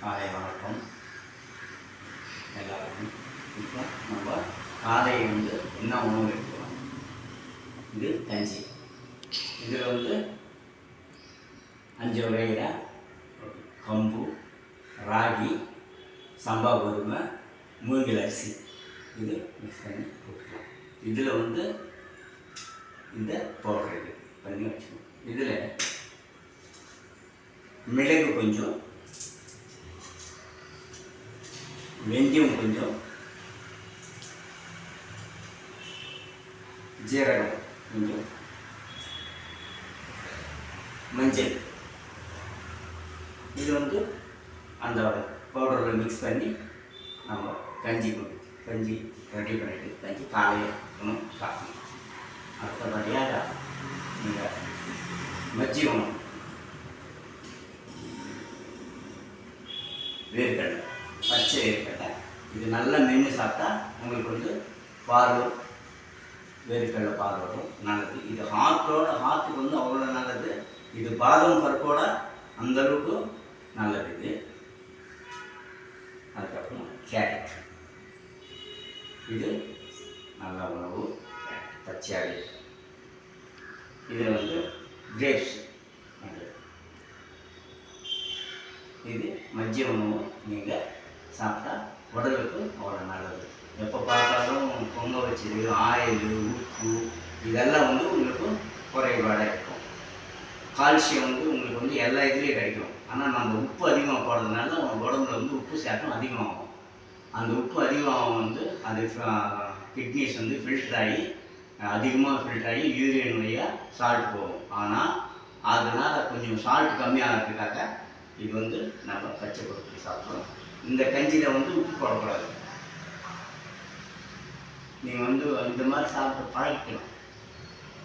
காலை வணக்கம் எல்லாருக்கும். இப்போ நம்ம காலை என்ன உணவு எடுக்கிறோம்? இது கஞ்சி. இதில் 5 வகையில் கம்பு, ராகி, சம்பா கோதுமை, மூங்கில் அரிசி இது மிக்ஸ் பண்ணி போட்டுக்கலாம். இதில் இந்த பவுடர் இது பண்ணி வச்சுக்கணும். இதில் மிளகு கொஞ்சம், வெந்தயம் கொஞ்சம், ஜீரகம் கொஞ்சம், மஞ்சள் இது அந்த பவுடரில் மிக்ஸ் பண்ணி நம்ம கஞ்சி ரெடி பண்ணிட்டு கஞ்சி காலையில் சாப்பிடணும். அடுத்தபடியாக நீங்கள் மஜ்ஜிகம், வேர்க்கடலை, பச்சை வேர்க்கடலை இது நல்லா மென்று சாப்பிட்டா உங்களுக்கு பால், வேர்க்கடலை பால் வரும், நல்லது. இது ஹார்ட்டுக்கு அவ்வளோ நல்லது. இது பாதாம் பருப்போட அந்தளவுக்கு நல்லது இது. அதுக்கப்புறம் கேரட், இது நல்ல உணவு, பச்சையாகி. இதில் கிரேப்ஸ், இது மதிய உணவு நீங்கள் சாப்பிட்டா உடலுக்கு அவ்வளோ நல்லது. எப்போ பார்த்தாலும் பொங்க வச்சது, ஆயில், உப்பு இதெல்லாம் உங்களுக்கு குறைபாடாக இருக்கும். கால்சியம் உங்களுக்கு எல்லா இதுலேயும் கிடைக்கும். ஆனால் நம்ம உப்பு அதிகமாக போடுறதுனால உடம்புல உப்பு சேட்டம் அதிகமாகும். அந்த உப்பு அதிகமாக அது கிட்னிஸ் ஃபில்டர் ஆகி அதிகமாக ஃபில்டர் ஆகி யூரியன் வழியாக சால்ட் போகும். ஆனால் அதனால் கொஞ்சம் சால்ட் கம்மியாகிறதுக்காக இது நம்ம பச்சை கொடுத்து சாப்பிட்றோம். இந்த கஞ்சியில் உப்பு போடக்கூடாது. நீங்கள் இந்த மாதிரி சாப்பிட்டு பழகிக்கணும்.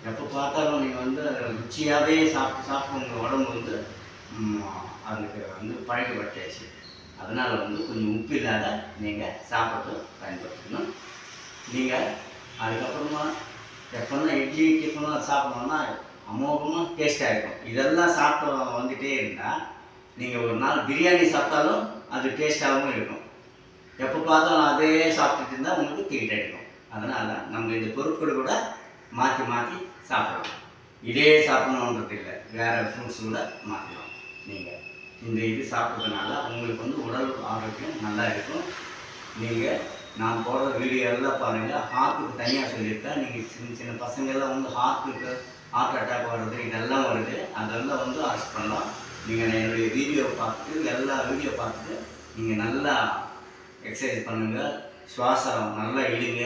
எப்போ பார்த்தாலும் நீங்கள் ருச்சியாகவே சாப்பிட்டு உங்கள் உடம்பு அதுக்கு பழக்கப்பட்டாச்சு. அதனால் கொஞ்சம் உப்பு இல்லாத நீங்கள் சாப்பிட்டு பயன்படுத்தணும். நீங்கள் அதுக்கப்புறமா எப்போன்னா இட்லி டிஃபனும் சாப்பிடணுன்னா அமோகமாக டேஸ்ட்டாக இருக்கும். இதெல்லாம் சாப்பிட்டு வந்துகிட்டே இருந்தால் நீங்கள் ஒரு நாள் பிரியாணி சாப்பிட்டாலும் அது டேஸ்ட்டாகவும் இருக்கும். எப்போ பார்த்தாலும் அதே சாப்பிட்டுட்டு இருந்தால் உங்களுக்கு தீட்டு அடிக்கும். அதனால் நம்ம இந்த பொருட்கள் கூட மாற்றி மாற்றி சாப்பிடலாம். இதே சாப்பிடணுன்றது இல்லை, வேறு ஃப்ரூட்ஸ் கூட மாற்றலாம். நீங்கள் இந்த இது சாப்பிட்றதுனால உங்களுக்கு உடல் ஆரோக்கியம் நல்லா இருக்கும். நீங்கள் நான் போடுற வீடியோ எல்லாம் பாருங்கள். ஹார்ட்டுக்கு தனியாக சொல்லியிருக்கேன். நீங்கள் சின்ன சின்ன பசங்கள்லாம் ஹார்ட் அட்டாக் வர்றது இதெல்லாம் வருது. அதெல்லாம் அரெஸ்ட் பண்ணலாம். நீங்கள் என்னுடைய வீடியோ பார்த்துட்டு எல்லா வீடியோ பார்த்துட்டு நீங்கள் நல்லா எக்ஸசைஸ் பண்ணுங்கள். சுவாசம் நல்லா இழுங்க.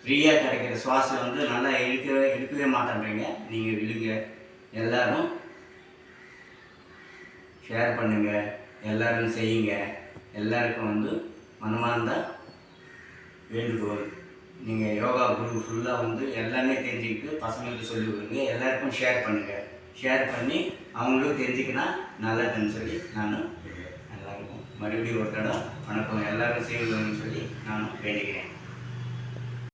ஃப்ரீயாக கிடைக்கிற சுவாசம் நல்லா இழுக்கவே மாட்டேன்றீங்க. நீங்கள் இழுங்க. எல்லோரும் ஷேர் பண்ணுங்கள், எல்லோரும் செய்யுங்க. எல்லாருக்கும் மனமார்ந்த வேண்டுகோள். நீங்கள் யோகா குரூப் ஃபுல்லாக எல்லாமே தெரிஞ்சுக்கிட்டு பசங்களுக்கு சொல்லிக் கொடுங்க. எல்லாருக்கும் ஷேர் பண்ணுங்கள். ஷேர் பண்ணி அவங்களும் தெரிஞ்சுக்கினா நல்லதுன்னு சொல்லி நானும் எல்லாருக்கும் மறுபடியும் ஒரு தடவை வணக்கம். எல்லோரும் செய்யணும்னு சொல்லி நானும் வேண்டிக்கிறேன்.